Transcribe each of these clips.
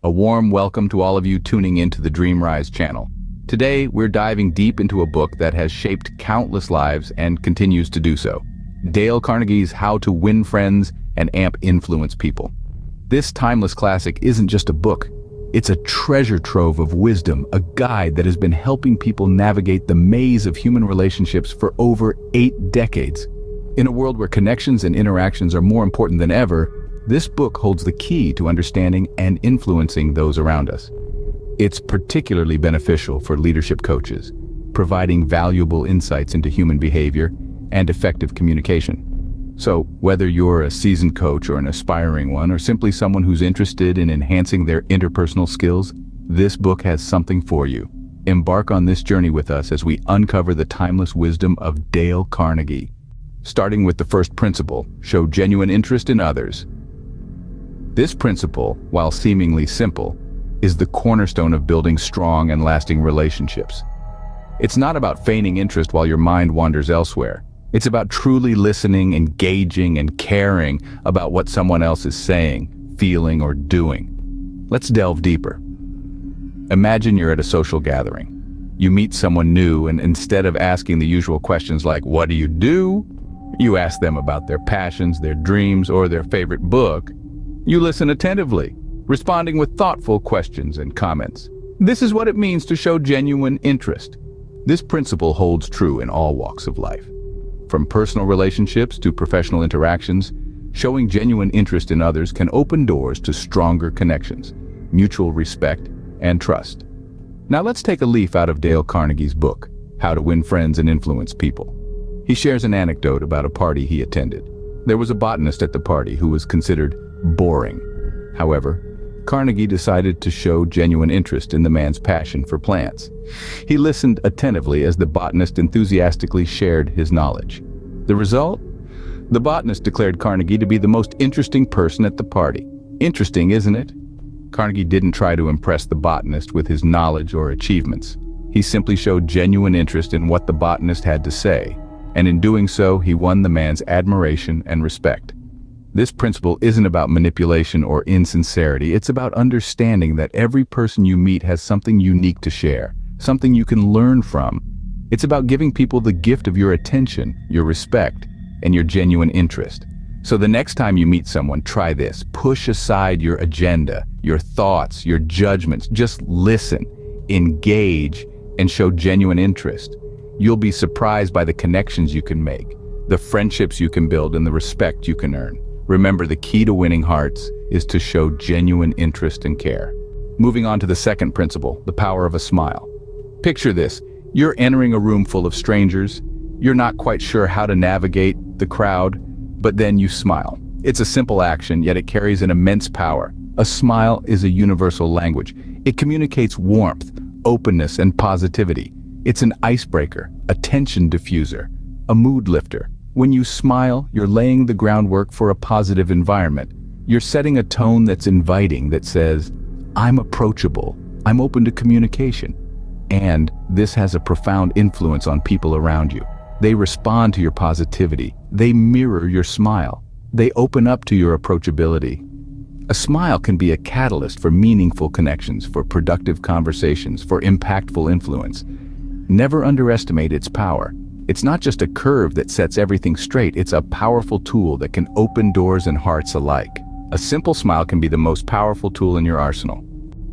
A warm welcome to all of you tuning into the Dream Rise channel. Today, we're diving deep into a book that has shaped countless lives and continues to do so. Dale Carnegie's How to Win Friends and Influence People. This timeless classic isn't just a book. It's a treasure trove of wisdom, a guide that has been helping people navigate the maze of human relationships for over 8 decades. In a world where connections and interactions are more important than ever, this book holds the key to understanding and influencing those around us. It's particularly beneficial for leadership coaches, providing valuable insights into human behavior and effective communication. So, whether you're a seasoned coach or an aspiring one, or simply someone who's interested in enhancing their interpersonal skills, this book has something for you. Embark on this journey with us as we uncover the timeless wisdom of Dale Carnegie. Starting with the first principle, show genuine interest in others. This principle, while seemingly simple, is the cornerstone of building strong and lasting relationships. It's not about feigning interest while your mind wanders elsewhere. It's about truly listening, engaging, and caring about what someone else is saying, feeling, or doing. Let's delve deeper. Imagine you're at a social gathering. You meet someone new, and instead of asking the usual questions like, "What do?" You ask them about their passions, their dreams, or their favorite book. You listen attentively, responding with thoughtful questions and comments. This is what it means to show genuine interest. This principle holds true in all walks of life. From personal relationships to professional interactions, showing genuine interest in others can open doors to stronger connections, mutual respect, and trust. Now let's take a leaf out of Dale Carnegie's book, How to Win Friends and Influence People. He shares an anecdote about a party he attended. There was a botanist at the party who was considered boring. However, Carnegie decided to show genuine interest in the man's passion for plants. He listened attentively as the botanist enthusiastically shared his knowledge. The result? The botanist declared Carnegie to be the most interesting person at the party. Interesting, isn't it? Carnegie didn't try to impress the botanist with his knowledge or achievements. He simply showed genuine interest in what the botanist had to say, and in doing so, he won the man's admiration and respect. This principle isn't about manipulation or insincerity. It's about understanding that every person you meet has something unique to share, something you can learn from. It's about giving people the gift of your attention, your respect, and your genuine interest. So the next time you meet someone, try this. Push aside your agenda, your thoughts, your judgments. Just listen, engage, and show genuine interest. You'll be surprised by the connections you can make, the friendships you can build, and the respect you can earn. Remember, the key to winning hearts is to show genuine interest and care. Moving on to the second principle, the power of a smile. Picture this. You're entering a room full of strangers. You're not quite sure how to navigate the crowd, but then you smile. It's a simple action, yet it carries an immense power. A smile is a universal language. It communicates warmth, openness, and positivity. It's an icebreaker, a tension diffuser, a mood lifter. When you smile, you're laying the groundwork for a positive environment. You're setting a tone that's inviting, that says, "I'm approachable, I'm open to communication." And this has a profound influence on people around you. They respond to your positivity. They mirror your smile. They open up to your approachability. A smile can be a catalyst for meaningful connections, for productive conversations, for impactful influence. Never underestimate its power. It's not just a curve that sets everything straight, it's a powerful tool that can open doors and hearts alike. A simple smile can be the most powerful tool in your arsenal.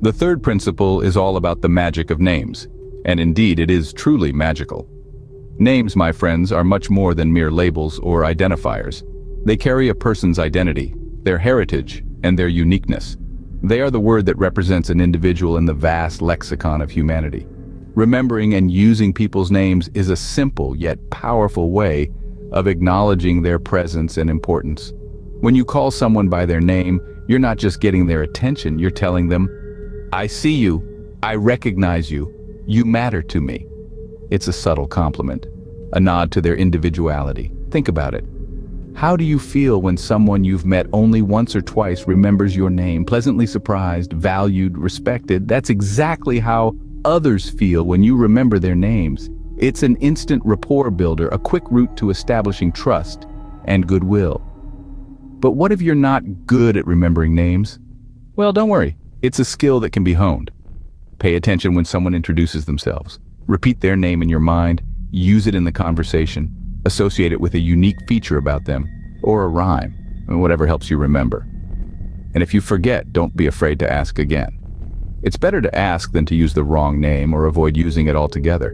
The third principle is all about the magic of names. And indeed, it is truly magical. Names, my friends, are much more than mere labels or identifiers. They carry a person's identity, their heritage, and their uniqueness. They are the word that represents an individual in the vast lexicon of humanity. Remembering and using people's names is a simple yet powerful way of acknowledging their presence and importance. When you call someone by their name, you're not just getting their attention, you're telling them, "I see you, I recognize you, you matter to me." It's a subtle compliment, a nod to their individuality. Think about it. How do you feel when someone you've met only once or twice remembers your name, pleasantly surprised, valued, respected? That's exactly how others feel when you remember their names. It's an instant rapport builder, a quick route to establishing trust and goodwill. But what if you're not good at remembering names? Well, don't worry. It's a skill that can be honed. Pay attention when someone introduces themselves. Repeat their name in your mind, use it in the conversation, associate it with a unique feature about them, or a rhyme, whatever helps you remember. And if you forget, don't be afraid to ask again. It's better to ask than to use the wrong name or avoid using it altogether.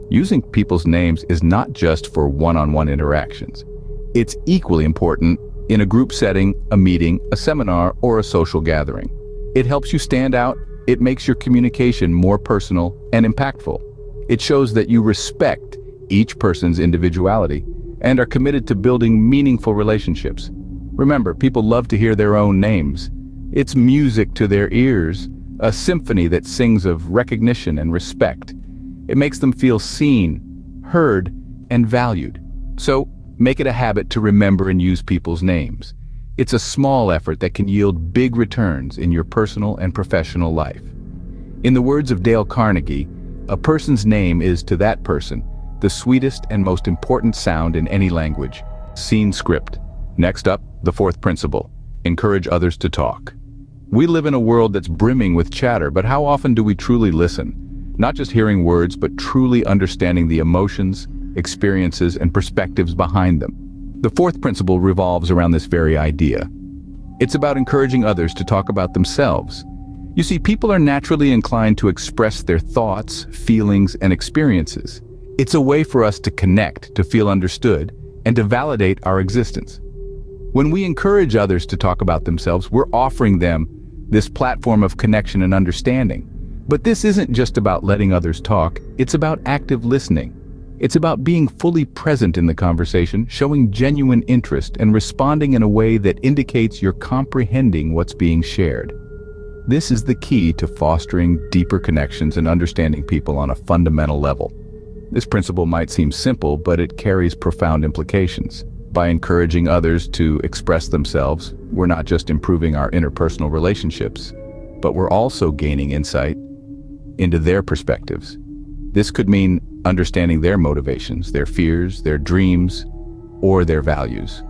Using people's names is not just for one-on-one interactions. It's equally important in a group setting, a meeting, a seminar, or a social gathering. It helps you stand out, it makes your communication more personal and impactful. It shows that you respect each person's individuality and are committed to building meaningful relationships. Remember, people love to hear their own names. It's music to their ears, a symphony that sings of recognition and respect. It makes them feel seen, heard, and valued. So, make it a habit to remember and use people's names. It's a small effort that can yield big returns in your personal and professional life. In the words of Dale Carnegie, a person's name is, to that person, the sweetest and most important sound in any language. Scene script. Next up, the fourth principle. Encourage others to talk. We live in a world that's brimming with chatter, but how often do we truly listen? Not just hearing words, but truly understanding the emotions, experiences, and perspectives behind them. The fourth principle revolves around this very idea. It's about encouraging others to talk about themselves. You see, people are naturally inclined to express their thoughts, feelings, and experiences. It's a way for us to connect, to feel understood, and to validate our existence. When we encourage others to talk about themselves, we're offering them this platform of connection and understanding. But this isn't just about letting others talk, it's about active listening. It's about being fully present in the conversation, showing genuine interest, and responding in a way that indicates you're comprehending what's being shared. This is the key to fostering deeper connections and understanding people on a fundamental level. This principle might seem simple, but it carries profound implications. By encouraging others to express themselves, we're not just improving our interpersonal relationships, but we're also gaining insight into their perspectives. This could mean understanding their motivations, their fears, their dreams, or their values.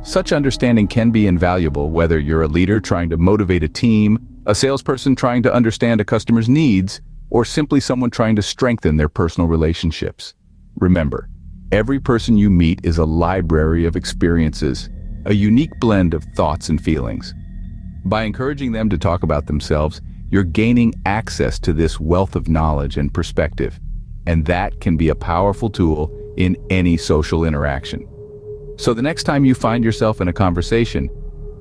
Such understanding can be invaluable whether you're a leader trying to motivate a team, a salesperson trying to understand a customer's needs, or simply someone trying to strengthen their personal relationships. Remember, every person you meet is a library of experiences, a unique blend of thoughts and feelings. By encouraging them to talk about themselves, you're gaining access to this wealth of knowledge and perspective, and that can be a powerful tool in any social interaction. So the next time you find yourself in a conversation,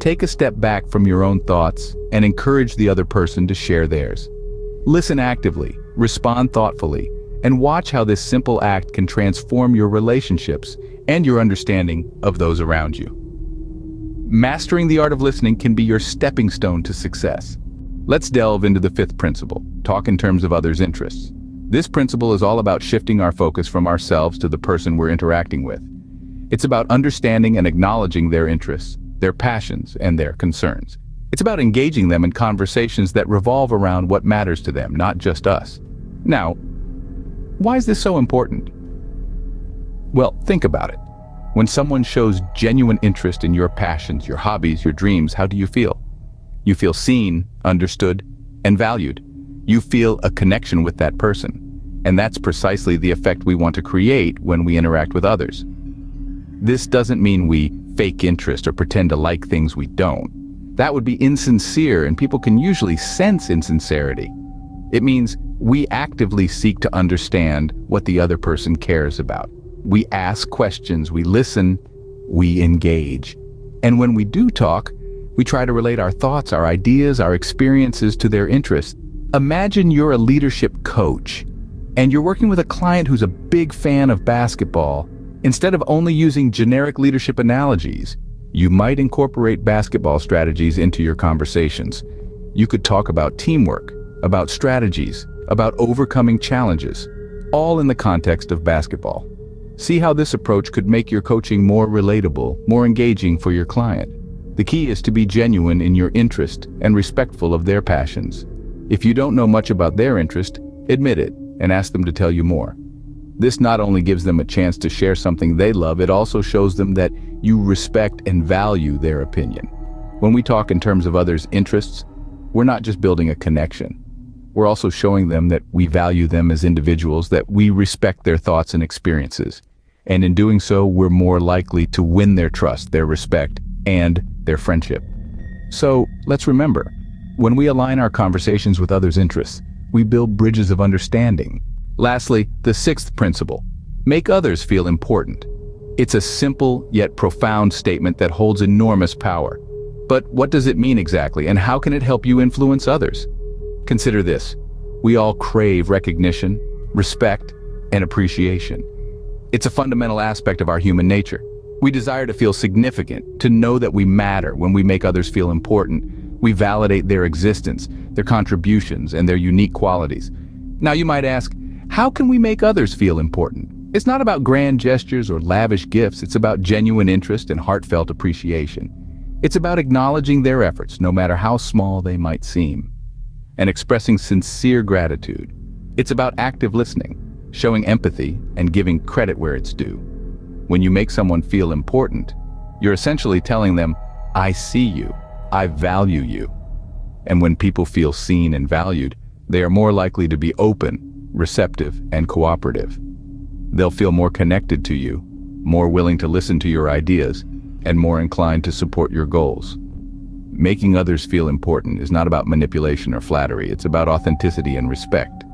take a step back from your own thoughts and encourage the other person to share theirs. Listen actively, respond thoughtfully, and watch how this simple act can transform your relationships and your understanding of those around you. Mastering the art of listening can be your stepping stone to success. Let's delve into the fifth principle, talk in terms of others' interests. This principle is all about shifting our focus from ourselves to the person we're interacting with. It's about understanding and acknowledging their interests, their passions, and their concerns. It's about engaging them in conversations that revolve around what matters to them, not just us. Now, why is this so important? Well, think about it. When someone shows genuine interest in your passions, your hobbies, your dreams, how do you feel? You feel seen, understood, and valued. You feel a connection with that person. And that's precisely the effect we want to create when we interact with others. This doesn't mean we fake interest or pretend to like things we don't. That would be insincere, and people can usually sense insincerity. It means we actively seek to understand what the other person cares about. We ask questions, we listen, we engage. And when we do talk, we try to relate our thoughts, our ideas, our experiences to their interests. Imagine you're a leadership coach, and you're working with a client who's a big fan of basketball. Instead of only using generic leadership analogies, you might incorporate basketball strategies into your conversations. You could talk about teamwork, about strategies, about overcoming challenges, all in the context of basketball. See how this approach could make your coaching more relatable, more engaging for your client. The key is to be genuine in your interest and respectful of their passions. If you don't know much about their interest, admit it and ask them to tell you more. This not only gives them a chance to share something they love, it also shows them that you respect and value their opinion. When we talk in terms of others' interests, we're not just building a connection. We're also showing them that we value them as individuals, that we respect their thoughts and experiences. And in doing so, we're more likely to win their trust, their respect, and their friendship. So let's remember, when we align our conversations with others' interests, we build bridges of understanding. Lastly, the sixth principle: make others feel important. It's a simple yet profound statement that holds enormous power. But what does it mean exactly, and how can it help you influence others? Consider this: we all crave recognition, respect, and appreciation. It's a fundamental aspect of our human nature. We desire to feel significant, to know that we matter. When we make others feel important, we validate their existence, their contributions, and their unique qualities. Now you might ask, how can we make others feel important? It's not about grand gestures or lavish gifts. It's about genuine interest and heartfelt appreciation. It's about acknowledging their efforts, no matter how small they might seem, and expressing sincere gratitude. It's about active listening, showing empathy, and giving credit where it's due. When you make someone feel important, you're essentially telling them, I see you, I value you. And when people feel seen and valued, they are more likely to be open, receptive, and cooperative. They'll feel more connected to you, more willing to listen to your ideas, and more inclined to support your goals. Making others feel important is not about manipulation or flattery. It's about authenticity and respect.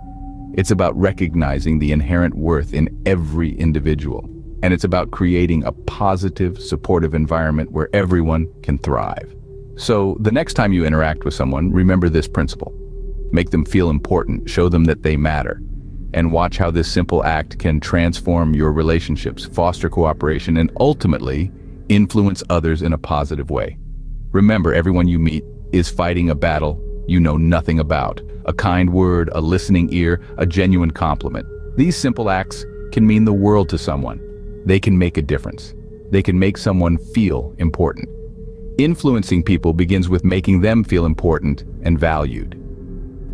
It's about recognizing the inherent worth in every individual. And it's about creating a positive, supportive environment where everyone can thrive. So the next time you interact with someone, remember this principle. Make them feel important, show them that they matter, and watch how this simple act can transform your relationships, foster cooperation, and ultimately influence others in a positive way. Remember, everyone you meet is fighting a battle you know nothing about. A kind word, a listening ear, a genuine compliment. These simple acts can mean the world to someone. They can make a difference. They can make someone feel important. Influencing people begins with making them feel important and valued.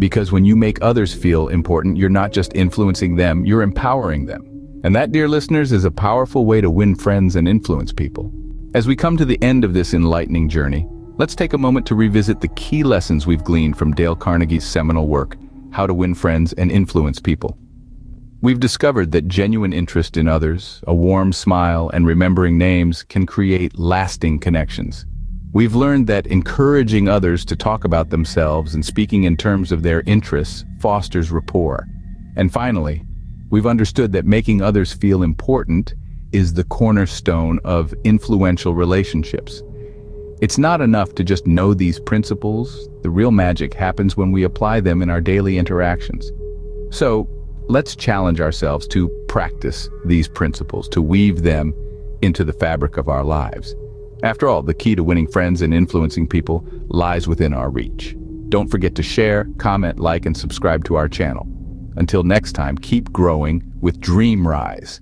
Because when you make others feel important, you're not just influencing them, you're empowering them. And that, dear listeners, is a powerful way to win friends and influence people. As we come to the end of this enlightening journey, let's take a moment to revisit the key lessons we've gleaned from Dale Carnegie's seminal work, How to Win Friends and Influence People. We've discovered that genuine interest in others, a warm smile, and remembering names can create lasting connections. We've learned that encouraging others to talk about themselves and speaking in terms of their interests fosters rapport. And finally, we've understood that making others feel important is the cornerstone of influential relationships. It's not enough to just know these principles. The real magic happens when we apply them in our daily interactions. So, let's challenge ourselves to practice these principles, to weave them into the fabric of our lives. After all, the key to winning friends and influencing people lies within our reach. Don't forget to share, comment, like, and subscribe to our channel. Until next time, keep growing with Dream Rise.